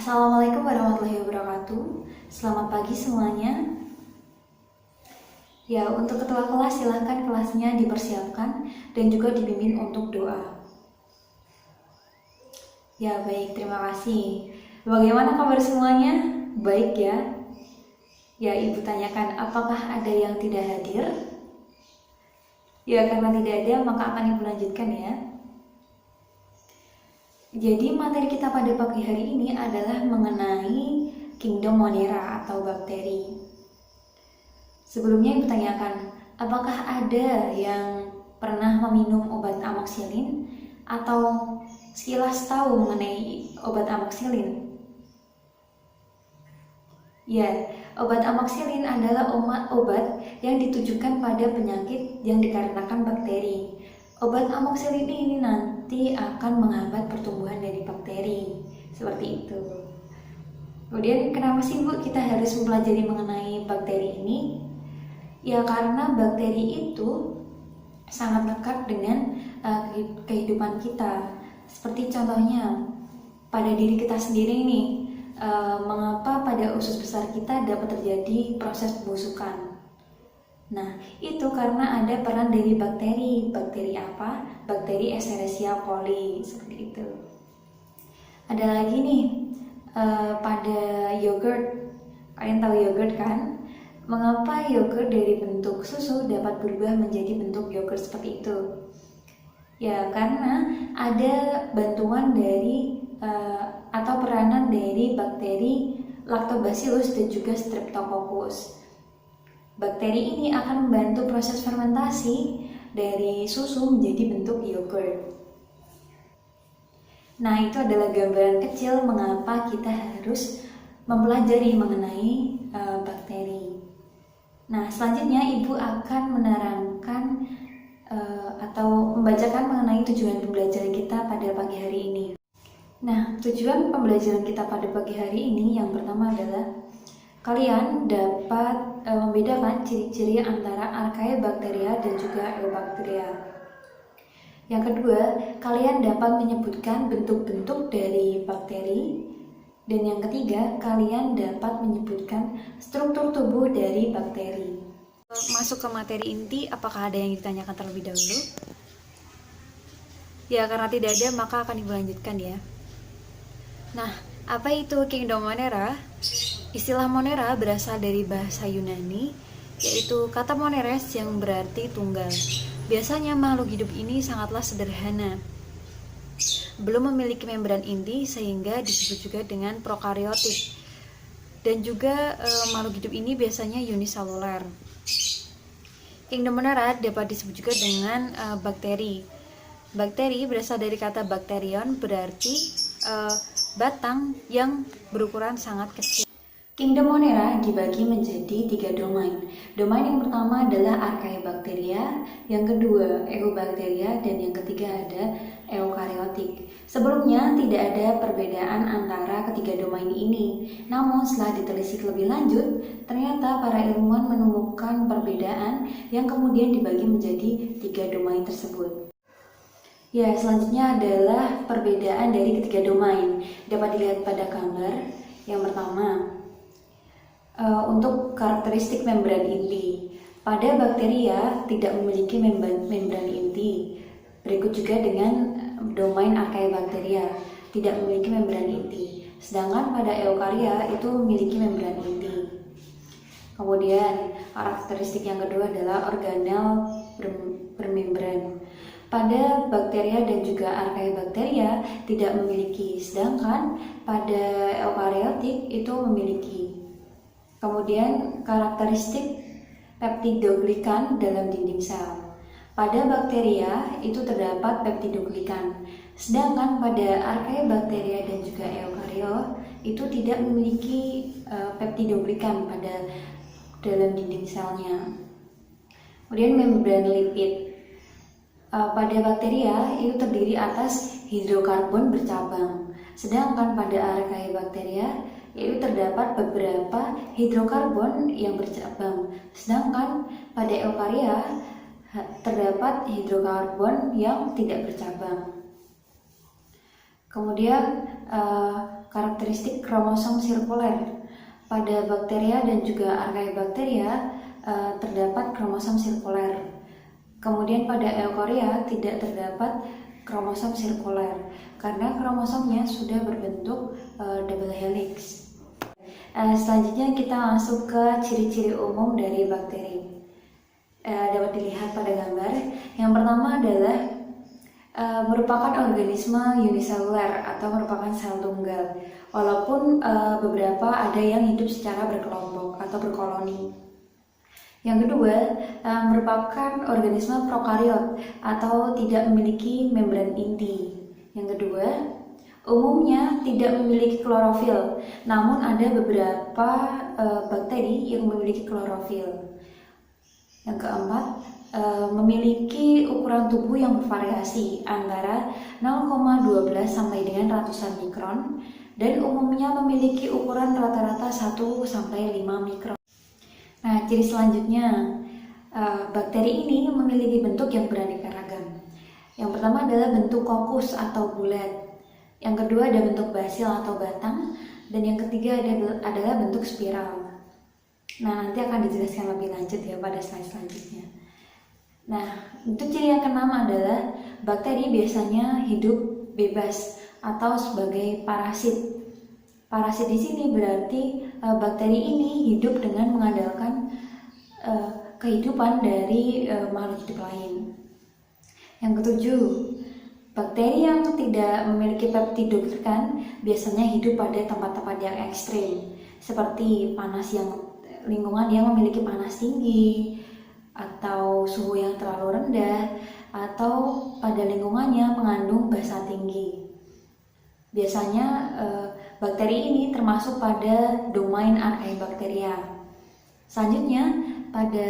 Assalamualaikum warahmatullahi wabarakatuh. Selamat pagi semuanya. Ya, untuk ketua kelas silahkan kelasnya dipersiapkan dan juga dibimbing untuk doa. Ya, baik, terima kasih. Bagaimana kabar semuanya? Baik ya? Ya, Ibu tanyakan apakah ada yang tidak hadir? Ya, karena tidak ada maka akan Ibu lanjutkan ya. Jadi materi kita pada pagi hari ini adalah mengenai Kingdom Monera atau bakteri. Sebelumnya Ibu tanyakan, apakah ada yang pernah meminum obat amoxicillin atau sekilas tahu mengenai obat amoxicillin? Ya, obat amoxicillin adalah obat yang ditujukan pada penyakit yang dikarenakan bakteri. Obat amoxicillin ini nanti akan menghambat pertumbuhan dari bakteri, seperti itu. Kemudian kenapa sih Bu kita harus mempelajari mengenai bakteri ini? Ya karena bakteri itu sangat lekat dengan kehidupan kita. Seperti contohnya pada diri kita sendiri nih, mengapa pada usus besar kita dapat terjadi proses pembusukan. Nah, itu karena ada peran dari bakteri. Bakteri apa? Bakteri Escherichia coli, seperti itu. Ada lagi nih, pada yogurt. Kalian tahu yogurt kan? Mengapa yogurt dari bentuk susu dapat berubah menjadi bentuk yogurt seperti itu? Ya, karena ada bantuan dari atau peranan dari bakteri Lactobacillus dan juga Streptococcus. Bakteri ini akan membantu proses fermentasi dari susu menjadi bentuk yogurt. Nah, itu adalah gambaran kecil mengapa kita harus mempelajari mengenai bakteri. Nah, selanjutnya Ibu akan menerangkan atau membacakan mengenai tujuan pembelajaran kita pada pagi hari ini. Nah, tujuan pembelajaran kita pada pagi hari ini yang pertama adalah kalian dapat membedakan ciri-ciri antara Archaebacteria dan juga Eubacteria. Yang kedua, kalian dapat menyebutkan bentuk-bentuk dari bakteri. Dan yang ketiga, kalian dapat menyebutkan struktur tubuh dari bakteri. Masuk ke materi inti, apakah ada yang ditanyakan terlebih dahulu? Ya, karena tidak ada, maka akan Ibu lanjutkan ya. Nah, apa itu Kingdom Monera? Istilah Monera berasal dari bahasa Yunani, yaitu kata moneres yang berarti tunggal. Biasanya makhluk hidup ini sangatlah sederhana, belum memiliki membran inti sehingga disebut juga dengan prokariotik. Dan juga makhluk hidup ini biasanya uniseluler. Kingdom Monera dapat disebut juga dengan bakteri. Bakteri berasal dari kata bakterion, berarti batang yang berukuran sangat kecil. Kingdom Monera dibagi menjadi 3 domain. Domain yang pertama adalah Archaebacteria, yang kedua Eubacteria, dan yang ketiga ada Eukaryotik. Sebelumnya tidak ada perbedaan antara ketiga domain ini. Namun setelah ditelisik lebih lanjut, ternyata para ilmuwan menemukan perbedaan yang kemudian dibagi menjadi 3 domain tersebut. Ya, selanjutnya adalah perbedaan dari ketiga domain. Dapat dilihat pada gambar. Yang pertama, untuk karakteristik membran inti. Pada bakteria tidak memiliki membran inti. Berikut juga dengan domain Archaebacteria tidak memiliki membran inti. Sedangkan pada Eukarya itu memiliki membran inti. Kemudian karakteristik yang kedua adalah organel bermembran. Pada bakteria dan juga Archaebacteria tidak memiliki, sedangkan pada eukaryotik itu memiliki. Kemudian karakteristik peptidoglikan dalam dinding sel. Pada bakteria itu terdapat peptidoglikan, sedangkan pada Archaebacteria dan juga eukaryo itu tidak memiliki peptidoglikan pada dalam dinding selnya. Kemudian membran lipid. Pada bakteria itu terdiri atas hidrokarbon bercabang, sedangkan pada Archaebacteria itu terdapat beberapa hidrokarbon yang bercabang, sedangkan pada eukarya terdapat hidrokarbon yang tidak bercabang. Kemudian karakteristik karakteristik kromosom sirkuler. Pada bakteria dan juga Archaebacteria terdapat kromosom sirkuler. Kemudian pada eukarya tidak terdapat kromosom sirkuler karena kromosomnya sudah berbentuk double helix. Selanjutnya kita masuk ke ciri-ciri umum dari bakteri. Dapat dilihat pada gambar. Yang pertama adalah merupakan organisme uniseluler atau merupakan sel tunggal, walaupun beberapa ada yang hidup secara berkelompok atau berkoloni. Yang kedua, merupakan organisme prokariot atau tidak memiliki membran inti. Yang kedua, umumnya tidak memiliki klorofil, namun ada beberapa bakteri yang memiliki klorofil. Yang keempat, memiliki ukuran tubuh yang bervariasi antara 0,12 sampai dengan ratusan mikron dan umumnya memiliki ukuran rata-rata 1 sampai 5 mikron. Nah, ciri selanjutnya, bakteri ini memiliki bentuk yang beraneka ragam. Yang pertama adalah bentuk kokus atau bulat. Yang kedua ada bentuk basil atau batang, dan yang ketiga adalah bentuk spiral. Nah, nanti akan dijelaskan lebih lanjut ya pada slide selanjutnya. Nah, untuk ciri yang keenam adalah bakteri biasanya hidup bebas atau sebagai parasit. Parasit di sini berarti bakteri ini hidup dengan mengandalkan kehidupan dari makhluk hidup lain. Yang ketujuh, bakteri yang tidak memiliki peptidoglikan biasanya hidup pada tempat-tempat yang ekstrim, seperti lingkungan yang memiliki panas tinggi, atau suhu yang terlalu rendah, atau pada lingkungan yang mengandung basa tinggi. Biasanya bakteri ini termasuk pada domain Archaebacteria. Selanjutnya, pada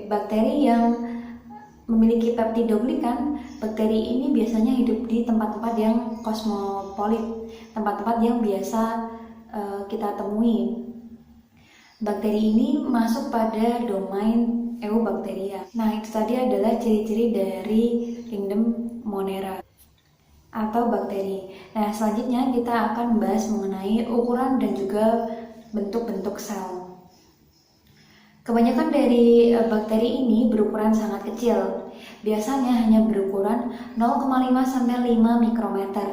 bakteri yang memiliki peptidoglikan, bakteri ini biasanya hidup di tempat-tempat yang kosmopolit, tempat-tempat yang biasa kita temui. Bakteri ini masuk pada domain Eubacteria. Nah, itu tadi adalah ciri-ciri dari kingdom Monera atau bakteri. Nah, selanjutnya kita akan membahas mengenai ukuran dan juga bentuk-bentuk sel. Kebanyakan dari bakteri ini berukuran sangat kecil. Biasanya hanya berukuran 0,5 sampai 5 mikrometer.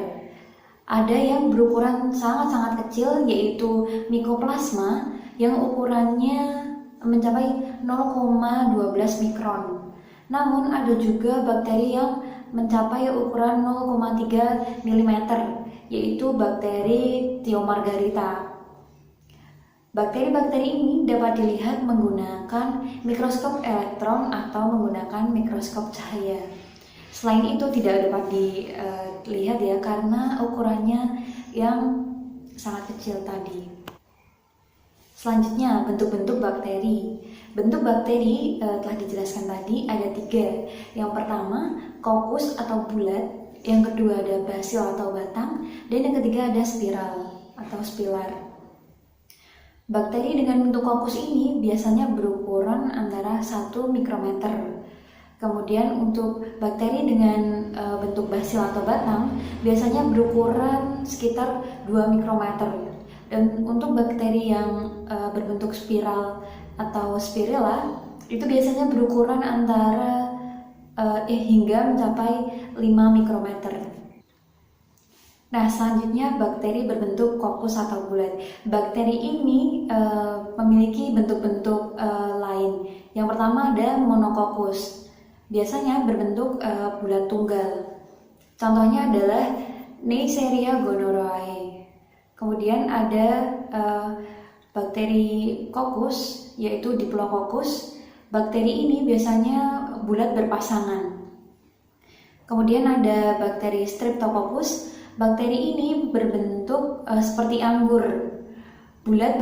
Ada yang berukuran sangat-sangat kecil, yaitu Mycoplasma yang ukurannya mencapai 0,12 mikron. Namun ada juga bakteri yang mencapai ukuran 0,3 mm, yaitu bakteri Thiomargarita. Bakteri-bakteri ini dapat dilihat menggunakan mikroskop elektron atau menggunakan mikroskop cahaya. Selain itu tidak dapat dilihat ya karena ukurannya yang sangat kecil tadi. Selanjutnya, bentuk-bentuk bakteri. Bentuk bakteri telah dijelaskan tadi ada 3. Yang pertama, kokus atau bulat. Yang kedua ada basil atau batang. Dan yang ketiga ada spiral atau spilar. Bakteri dengan bentuk kokus ini biasanya berukuran antara 1 mikrometer. Kemudian untuk bakteri dengan bentuk basil atau batang biasanya berukuran sekitar 2 mikrometer. Dan untuk bakteri yang berbentuk spiral atau spirilla itu biasanya berukuran antara hingga mencapai 5 mikrometer. Nah, selanjutnya bakteri berbentuk kokus atau bulat. Bakteri ini memiliki bentuk-bentuk lain. Yang pertama ada monokokus. Biasanya berbentuk bulat tunggal. Contohnya adalah Neisseria gonorrhoeae. Kemudian ada bakteri kokus, yaitu Diplococcus. Bakteri ini biasanya bulat berpasangan. Kemudian ada bakteri Streptococcus. Bakteri ini berbentuk seperti anggur, bulat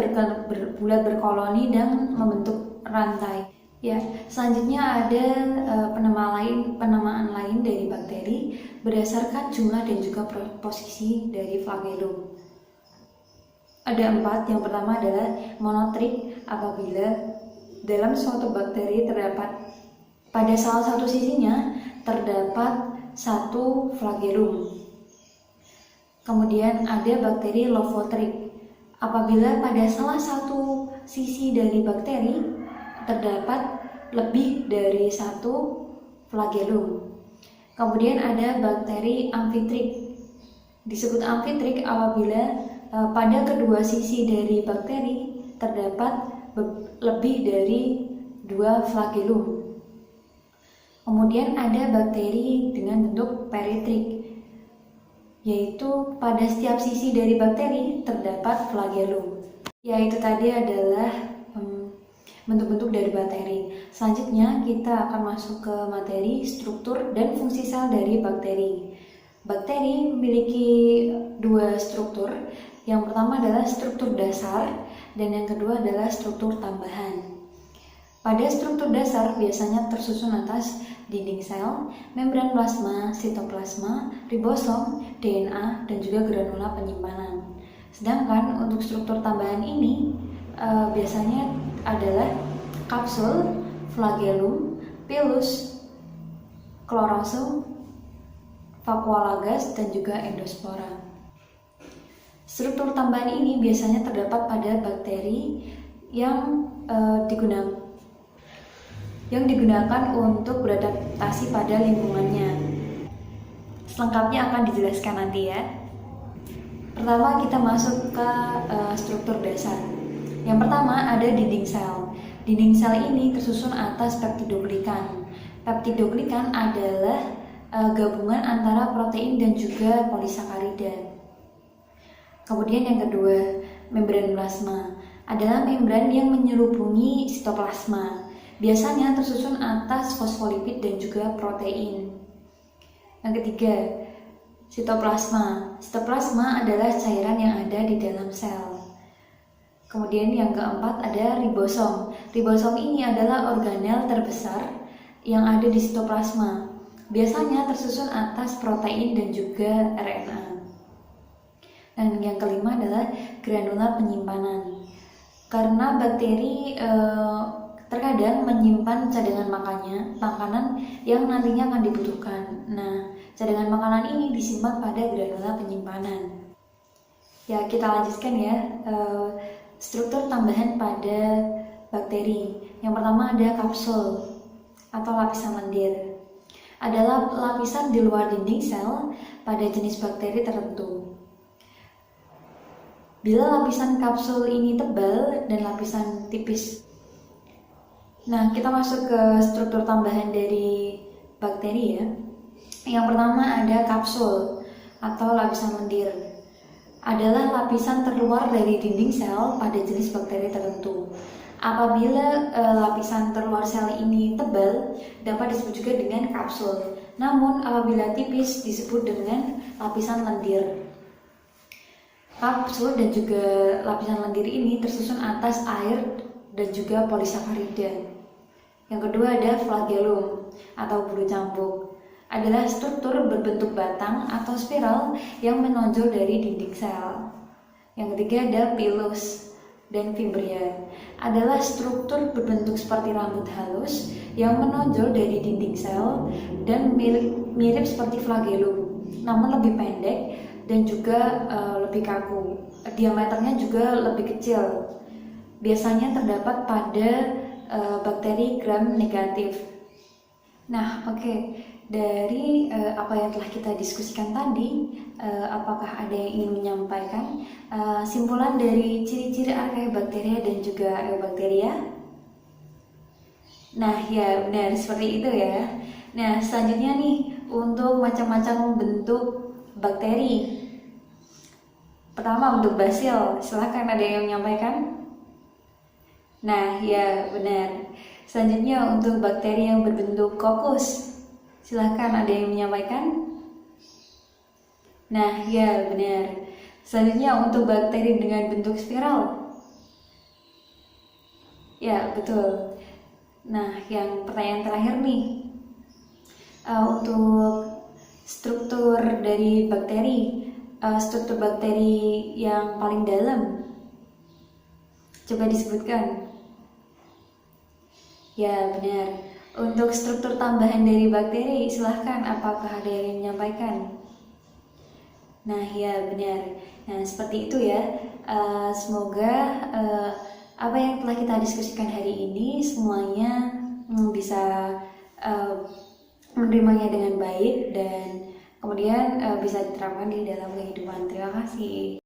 berkoloni dan membentuk rantai. Ya, selanjutnya ada penamaan lain dari bakteri berdasarkan jumlah dan juga posisi dari flagellum. Ada 4. Yang pertama adalah monotrik, apabila dalam suatu bakteri terdapat pada salah satu sisinya terdapat 1 flagellum. Kemudian ada bakteri Lophotrich. Apabila pada salah satu sisi dari bakteri terdapat lebih dari satu flagellum. Kemudian ada bakteri Amphitrich. Disebut Amphitrich apabila pada kedua sisi dari bakteri terdapat lebih dari 2 flagellum. Kemudian ada bakteri dengan bentuk peritrich, yaitu pada setiap sisi dari bakteri terdapat flagellum. Yaitu tadi adalah bentuk-bentuk dari bakteri. Selanjutnya kita akan masuk ke materi struktur dan fungsi sel dari bakteri. Bakteri memiliki 2 struktur. Yang pertama adalah struktur dasar dan yang kedua adalah struktur tambahan. Pada struktur dasar biasanya tersusun atas dinding sel, membran plasma, sitoplasma, ribosom, DNA, dan juga granula penyimpanan. Sedangkan untuk struktur tambahan ini biasanya adalah kapsul, flagellum, pilus, klorosum, vakuolagas, dan juga endospora. Struktur tambahan ini biasanya terdapat pada bakteri yang digunakan untuk beradaptasi pada lingkungannya. Selengkapnya akan dijelaskan nanti ya. Pertama kita masuk ke struktur dasar. Yang pertama ada dinding sel. Dinding sel ini tersusun atas peptidoglikan. Peptidoglikan adalah gabungan antara protein dan juga polisakarida. Kemudian yang kedua, membran plasma adalah membran yang menyelubungi sitoplasma. Biasanya tersusun atas fosfolipid dan juga protein. Yang ketiga, sitoplasma. Sitoplasma adalah cairan yang ada di dalam sel. Kemudian yang keempat ada ribosom. Ribosom ini adalah organel terbesar yang ada di sitoplasma. Biasanya tersusun atas protein dan juga RNA. Dan yang kelima adalah granula penyimpanan. Karena bakteri terkadang menyimpan cadangan makanan yang nantinya akan dibutuhkan. Nah, cadangan makanan ini disimpan pada granula penyimpanan. Ya, kita lanjutkan ya. Struktur tambahan pada bakteri. Yang pertama ada kapsul atau lapisan lendir. Adalah lapisan di luar dinding sel pada jenis bakteri tertentu. Bila lapisan kapsul ini tebal dan lapisan tipis. Nah, kita masuk ke struktur tambahan dari bakteri ya. Yang pertama ada kapsul atau lapisan lendir. Adalah lapisan terluar dari dinding sel pada jenis bakteri tertentu. Apabila lapisan terluar sel ini tebal, dapat disebut juga dengan kapsul. Namun apabila tipis disebut dengan lapisan lendir. Kapsul dan juga lapisan lendir ini tersusun atas air dan juga polisakarida. Yang kedua ada flagellum atau bulu cambuk. Adalah struktur berbentuk batang atau spiral yang menonjol dari dinding sel. Yang ketiga ada pilus dan fibria. Adalah struktur berbentuk seperti rambut halus yang menonjol dari dinding sel dan mirip seperti flagellum, namun lebih pendek dan juga lebih kaku. Diameternya juga lebih kecil. Biasanya terdapat pada bakteri gram negatif. Nah, oke. Dari apa yang telah kita diskusikan tadi, apakah ada yang ingin menyampaikan simpulan dari ciri-ciri Archaeobacteria dan juga Eubacteria? Nah, ya benar seperti itu ya. Nah, selanjutnya nih untuk macam-macam bentuk bakteri. Pertama bentuk basil, silahkan ada yang menyampaikan? Nah, ya benar. Selanjutnya untuk bakteri yang berbentuk kokus, silahkan ada yang menyampaikan? Nah, ya benar. Selanjutnya untuk bakteri dengan bentuk spiral. Ya, betul. Nah, yang pertanyaan terakhir nih. Untuk struktur dari bakteri, struktur bakteri yang paling dalam, coba disebutkan. Ya, benar. Untuk struktur tambahan dari bakteri, silahkan apakah ada yang menyampaikan? Nah, ya benar. Nah, seperti itu ya. Semoga apa yang telah kita diskusikan hari ini semuanya bisa menerimanya dengan baik dan kemudian bisa diterapkan di dalam kehidupan. Terima kasih.